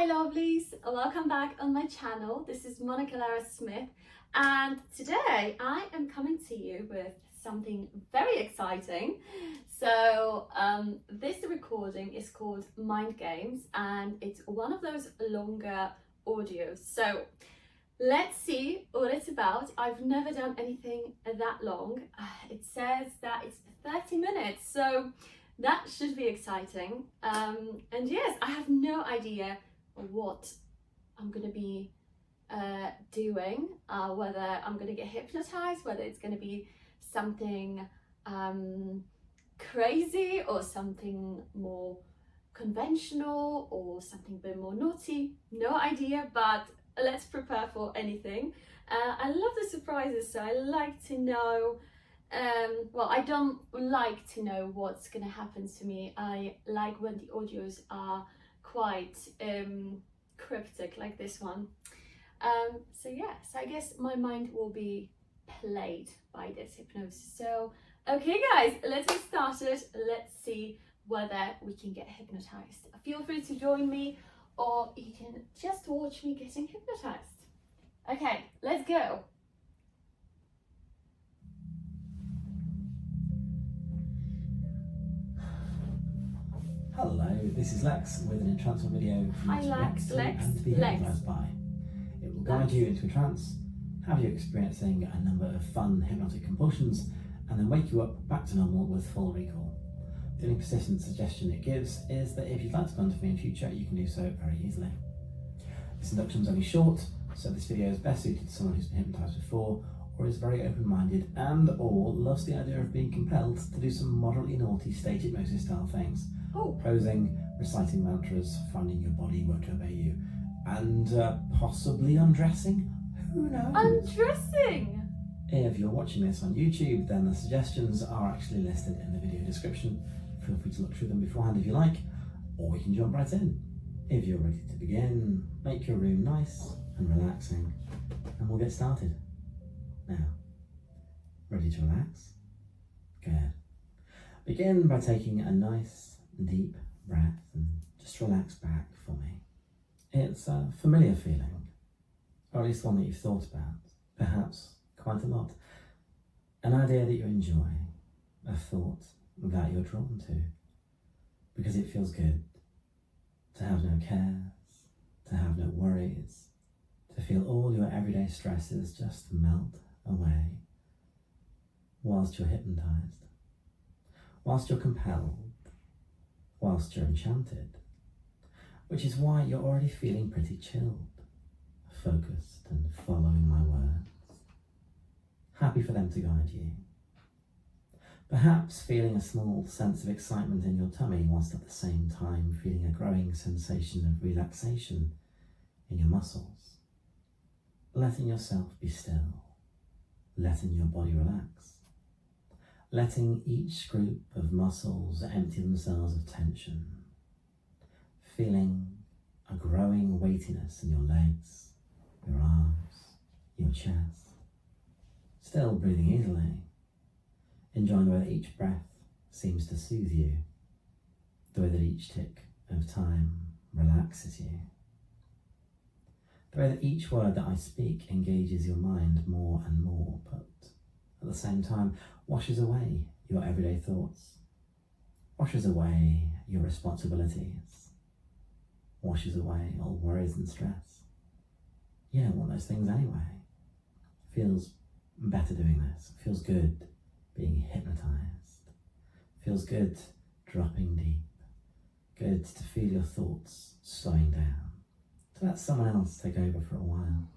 Hi lovelies, welcome back on my channel. This is Monica Lara Smith, and today I am coming to you with something very exciting. So this recording is called Mind Games, and it's one of those longer audios. So let's see what it's about. I've never done anything that long. It says that it's 30 minutes, so that should be exciting. And yes, I have no idea what I'm going to be doing, whether I'm going to get hypnotized, whether it's going to be something crazy or something more conventional or something a bit more naughty. No idea, but let's prepare for anything. I love the surprises, so I like to know. Well, I don't like to know what's going to happen to me. I like when the audios are quite cryptic, like this one. So yes, I guess my mind will be played by this hypnosis. So, okay guys, let's get started. Let's see whether we can get hypnotized. Feel free to join me, or you can just watch me getting hypnotized. Okay, let's go. Hello, this is Lex with an entrancement video for Hi you to Lex, relax Lex, and to be Lex. hypnotised by. It will guide you into a trance, have you experiencing a number of fun hypnotic compulsions, and then wake you up back to normal with full recall. The only persistent suggestion it gives is that if you'd like to come to me in future, you can do so very easily. This induction is only short, so this video is best suited to someone who's been hypnotised before, or is very open-minded and or loves the idea of being compelled to do some moderately naughty stage hypnosis style things. Posing, reciting mantras, finding your body won't obey you, and possibly undressing? Who knows? Undressing! If you're watching this on YouTube, then the suggestions are actually listed in the video description. Feel free to look through them beforehand if you like, or we can jump right in. If you're ready to begin, make your room nice and relaxing, and we'll get started. Now, ready to relax? Good. Begin by taking a nice deep breath and just relax back for me. It's a familiar feeling, or at least one that you've thought about, perhaps quite a lot. An idea that you enjoy, a thought that you're drawn to, because it feels good to have no cares, to have no worries, to feel all your everyday stresses just melt away whilst you're hypnotized, whilst you're compelled, whilst you're enchanted, which is why you're already feeling pretty chilled, focused and following my words, happy for them to guide you. Perhaps feeling a small sense of excitement in your tummy, whilst at the same time feeling a growing sensation of relaxation in your muscles. Letting yourself be still, letting your body relax. Letting each group of muscles empty themselves of tension, feeling a growing weightiness in your legs, your arms, your chest, still breathing easily, enjoying the way that each breath seems to soothe you, the way that each tick of time relaxes you, the way that each word that I speak engages your mind more and more, but at the same time washes away your everyday thoughts, washes away your responsibilities, washes away all worries and stress. You don't want those things anyway. Feels better doing this. Feels good being hypnotized. Feels good dropping deep. Good to feel your thoughts slowing down. To let someone else take over for a while.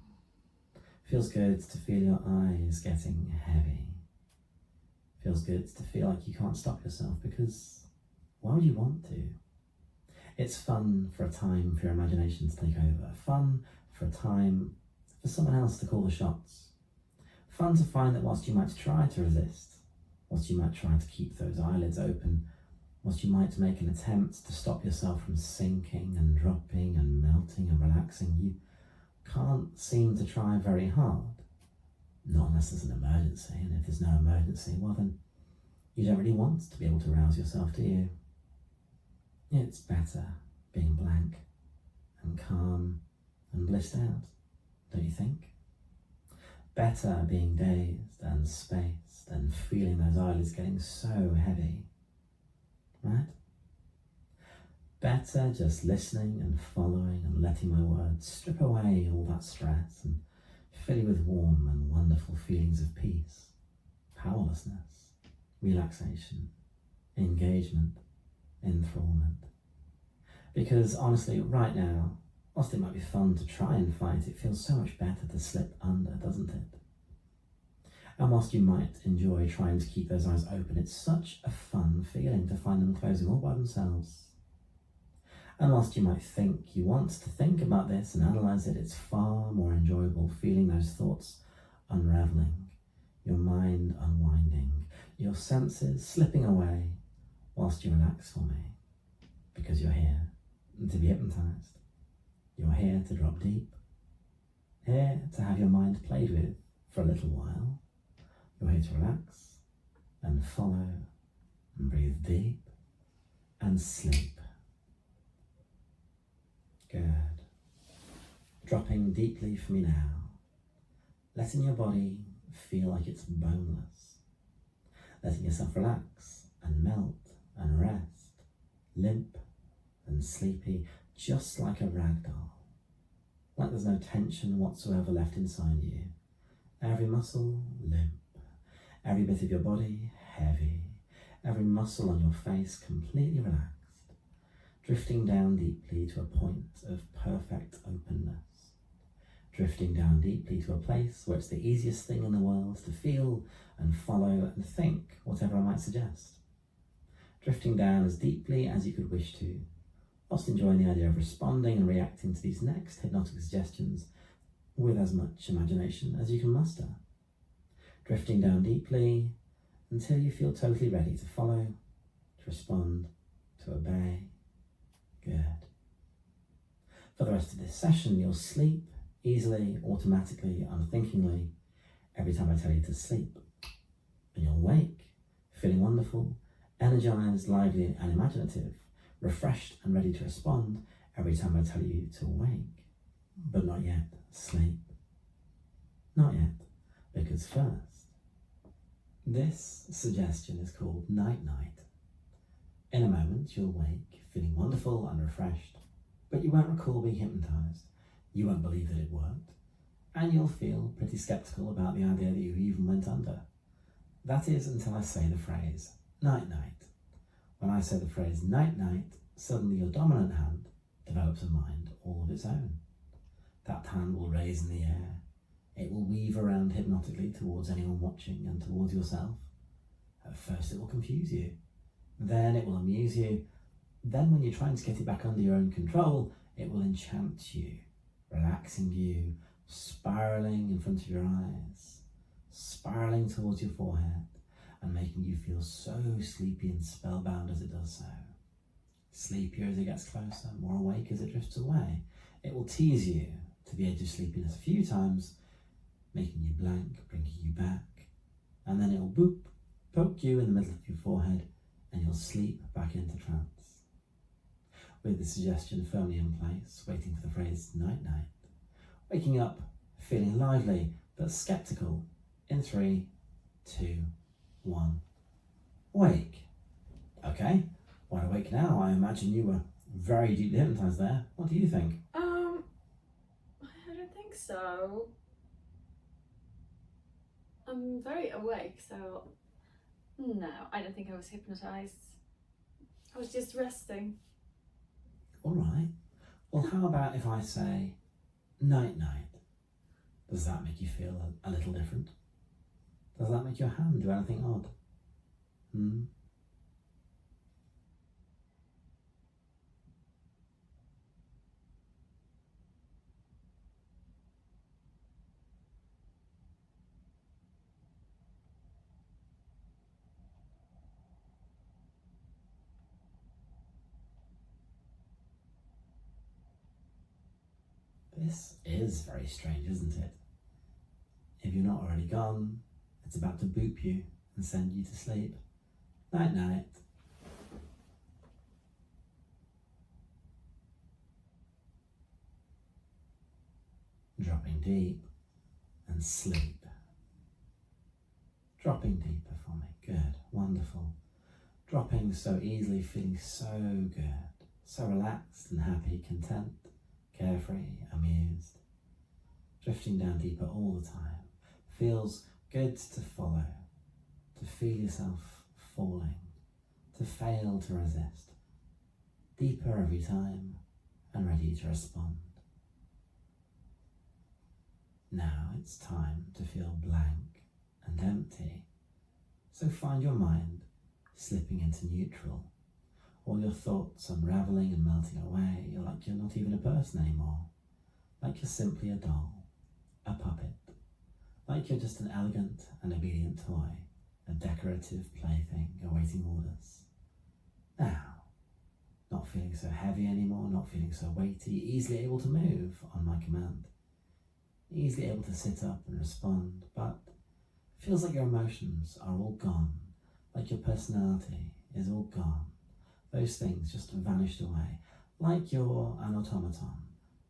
Feels good to feel your eyes getting heavy. Feels good to feel like you can't stop yourself, because why would you want to? It's fun for a time for your imagination to take over. Fun for a time for someone else to call the shots. Fun to find that whilst you might try to resist, whilst you might try to keep those eyelids open, whilst you might make an attempt to stop yourself from sinking and dropping and melting and relaxing, you can't seem to try very hard. Not unless there's an emergency, and if there's no emergency, well then, you don't really want to be able to rouse yourself, do you? It's better being blank and calm and blissed out, don't you think? Better being dazed and spaced and feeling those eyelids getting so heavy, right? Better just listening and following and letting my words strip away all that stress and fill you with warm and wonderful feelings of peace, powerlessness, relaxation, engagement, enthrallment. Because honestly, right now, whilst it might be fun to try and fight, it feels so much better to slip under, doesn't it? And whilst you might enjoy trying to keep those eyes open, it's such a fun feeling to find them closing all by themselves. And whilst you might think you want to think about this and analyse it, it's far more enjoyable feeling those thoughts unravelling, your mind unwinding, your senses slipping away whilst you relax for me. Because you're here to be hypnotised. You're here to drop deep. Here to have your mind played with for a little while. You're here to relax and follow and breathe deep and sleep. Good. Dropping deeply for me now. Letting your body feel like it's boneless. Letting yourself relax and melt and rest. Limp and sleepy, just like a rag doll. Like there's no tension whatsoever left inside you. Every muscle limp. Every bit of your body heavy. Every muscle on your face completely relaxed. Drifting down deeply to a point of perfect openness. Drifting down deeply to a place where it's the easiest thing in the world to feel and follow and think whatever I might suggest. Drifting down as deeply as you could wish to, whilst enjoying the idea of responding and reacting to these next hypnotic suggestions with as much imagination as you can muster. Drifting down deeply until you feel totally ready to follow, to respond, to obey. Good. For the rest of this session, you'll sleep easily, automatically, unthinkingly, every time I tell you to sleep. And you'll wake, feeling wonderful, energized, lively and imaginative, refreshed and ready to respond every time I tell you to wake. But not yet, sleep. Not yet, because first, this suggestion is called night-night. In a moment, you'll wake, feeling wonderful and refreshed, but you won't recall being hypnotized. You won't believe that it worked, and you'll feel pretty skeptical about the idea that you even went under. That is until I say the phrase, night-night. When I say the phrase night-night, suddenly your dominant hand develops a mind all of its own. That hand will raise in the air. It will weave around hypnotically towards anyone watching and towards yourself. At first it will confuse you. Then it will amuse you. Then when you're trying to get it back under your own control, it will enchant you, relaxing you, spiralling in front of your eyes, spiralling towards your forehead, and making you feel so sleepy and spellbound as it does so. Sleepier as it gets closer, more awake as it drifts away. It will tease you to the edge of sleepiness a few times, making you blank, bringing you back, and then it will boop, poke you in the middle of your forehead, and you'll sleep back into trance. With the suggestion firmly in place, waiting for the phrase night-night. Waking up, feeling lively but skeptical in 3, 2, 1. Wake. Okay, wide awake now. I imagine you were very deeply hypnotized there. What do you think? I don't think so. I'm very awake, so no, I don't think I was hypnotized. I was just resting. All right. Well, how about if I say night-night? Does that make you feel a little different? Does that make your hand do anything odd? This is very strange, isn't it? If you're not already gone, it's about to boop you and send you to sleep. Night-night. dropping deep, and sleep. Dropping deeper for me. Good, wonderful. Dropping so easily, feeling so good, so relaxed and happy, content, carefree, amused. Drifting down deeper all the time. Feels good to follow, to feel yourself falling, to fail to resist. Deeper every time and ready to respond. Now it's time to feel blank and empty. So find your mind slipping into neutral. All your thoughts unravelling and melting away. You're like you're not even a person anymore. Like you're simply a doll, a puppet. Like you're just an elegant and obedient toy, a decorative plaything awaiting orders. Now, not feeling so heavy anymore, not feeling so weighty, easily able to move on my command. Easily able to sit up and respond, but feels like your emotions are all gone, like your personality is all gone. Those things just vanished away, like you're an automaton,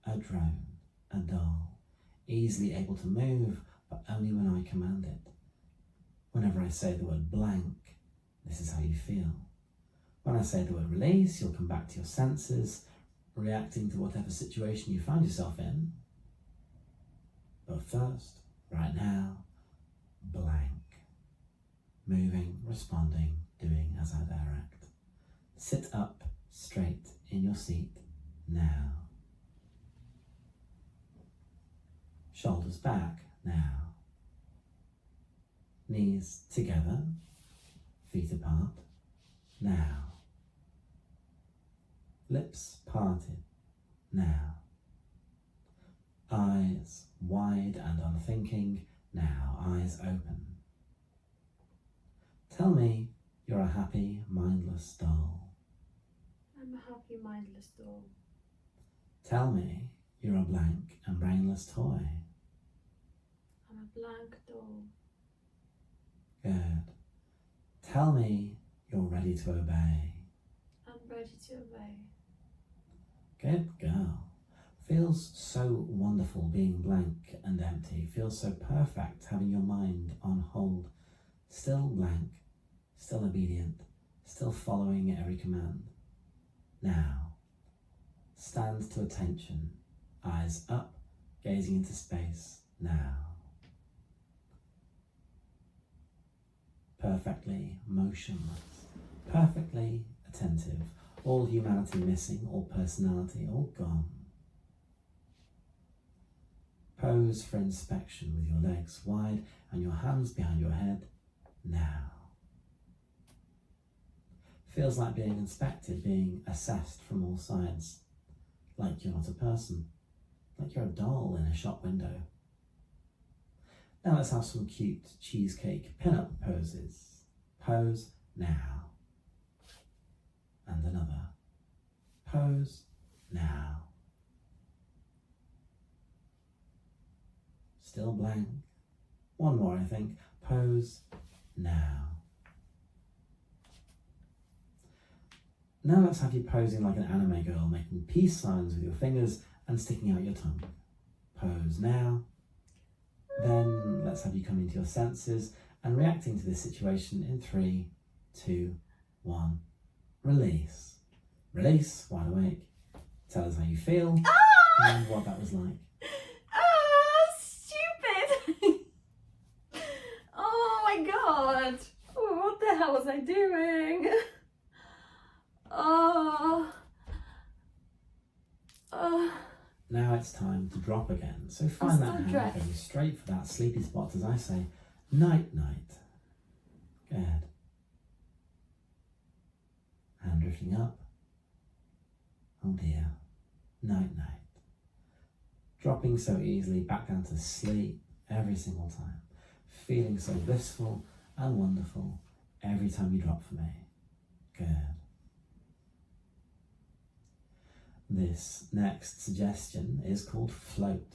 a drone, a doll, easily able to move, but only when I command it. Whenever I say the word blank, this is how you feel. When I say the word release, you'll come back to your senses, reacting to whatever situation you find yourself in. But first, right now, blank. Moving, responding, doing as I direct. Sit up straight in your seat now. Shoulders back now. Knees together, feet apart now. Lips parted now. Eyes wide and unthinking now, eyes open. Tell me you're a happy, mindless doll. I'm a happy, mindless doll. Tell me you're a blank and brainless toy. I'm a blank doll. Good. Tell me you're ready to obey. I'm ready to obey. Good girl. Feels so wonderful being blank and empty. Feels so perfect having your mind on hold. Still blank, still obedient, still following every command. Now, stand to attention, eyes up, gazing into space, now. Perfectly motionless, perfectly attentive, all humanity missing, all personality, all gone. Pose for inspection with your legs wide and your hands behind your head, now. Feels like being inspected, being assessed from all sides, like you're not a person, like you're a doll in a shop window. Now let's have some cute cheesecake pin-up poses. Pose now. And another. Pose now. Still blank. One more, I think. Pose now. Now let's have you posing like an anime girl, making peace signs with your fingers and sticking out your tongue. Pose now. Then let's have you come into your senses and reacting to this situation in 3, 2, 1. Release. Release, wide awake. Tell us how you feel and what that was like. Stupid! Oh my god! What the hell was I doing? Oh. Now it's time to drop again. So find that hand going straight for that sleepy spot as I say, night, night. Good. Hand drifting up. Oh dear. Night, night. Dropping so easily back down to sleep every single time. Feeling so blissful and wonderful every time you drop for me. Good. This next suggestion is called float.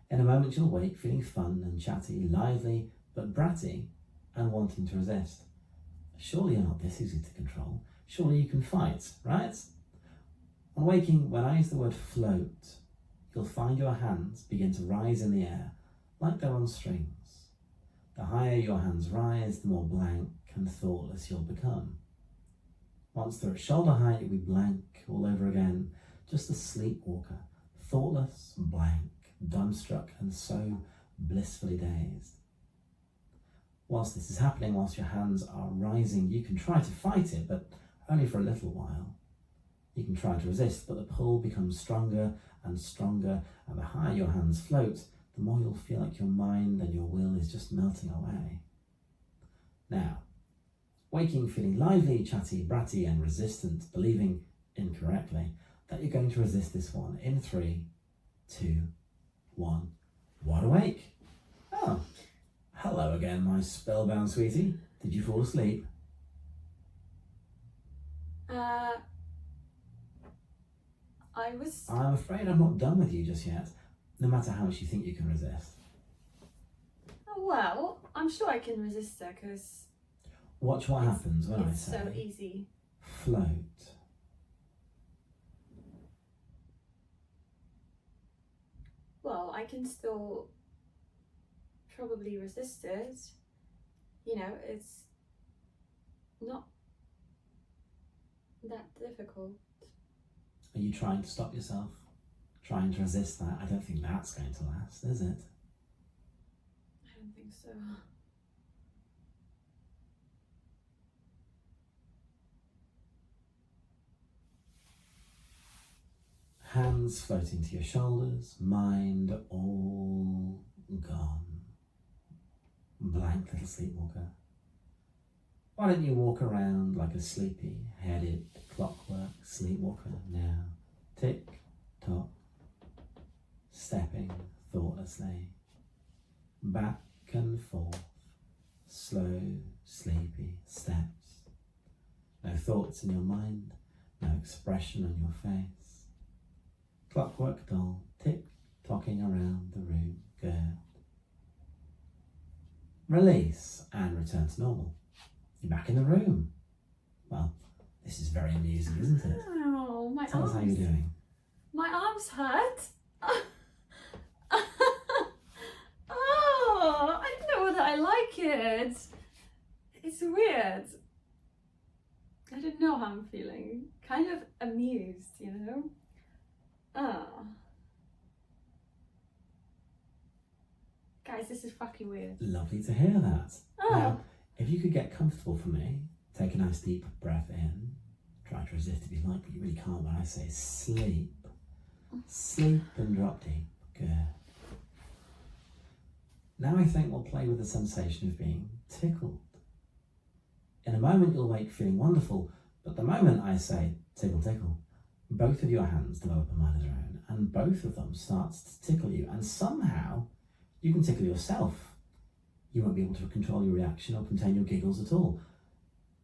In a moment you'll wake feeling fun and chatty, lively but bratty and wanting to resist. Surely you're not this easy to control. Surely you can fight, right? On waking, when I use the word float, you'll find your hands begin to rise in the air like they're on strings. The higher your hands rise, the more blank and thoughtless you'll become. Once they're at shoulder height, you'll be blank all over again, just a sleepwalker, thoughtless, blank, dumbstruck, and so blissfully dazed. Whilst this is happening, whilst your hands are rising, you can try to fight it, but only for a little while. You can try to resist, but the pull becomes stronger and stronger, and the higher your hands float, the more you'll feel like your mind and your will is just melting away. Now, waking feeling lively, chatty, bratty, and resistant, believing incorrectly that you're going to resist this one in 3, 2, 1. Wide awake. Oh, hello again, my spellbound sweetie. Did you fall asleep? I'm afraid I'm not done with you just yet, no matter how much you think you can resist. Oh, well, I'm sure I can resist her because Watch what happens when I it's say so easy. float. Well, I can still probably resist it. You know, it's not that difficult. Are you trying to stop yourself? Trying to resist that? I don't think that's going to last, is it? I don't think so. Hands floating to your shoulders, mind all gone. Blank little sleepwalker. Why don't you walk around like a sleepy-headed clockwork sleepwalker now? Tick, tock, stepping thoughtlessly, back and forth, slow, sleepy steps. No thoughts in your mind, no expression on your face. Clockwork doll, tick-tocking around the room, good. Release and return to normal. You're back in the room. Well, this is very amusing, isn't it? Oh, my Tell us arms. how you're doing. My arms hurt. Oh, I don't know whether I like it. It's weird. I don't know how I'm feeling. Kind of amused, you know? Oh. Guys, this is fucking weird. Lovely to hear that. Oh. Now, if you could get comfortable for me, take a nice deep breath in. Try to resist if you like, but you really can't when I say sleep. Sleep and drop deep. Good. Now I think we'll play with the sensation of being tickled. In a moment you'll wake feeling wonderful, but the moment I say tickle, tickle, both of your hands develop a mind of their own, and both of them start to tickle you, and somehow you can tickle yourself. You won't be able to control your reaction or contain your giggles at all.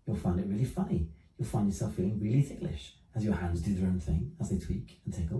You'll find it really funny. You'll find yourself feeling really ticklish as your hands do their own thing, as they tweak and tickle.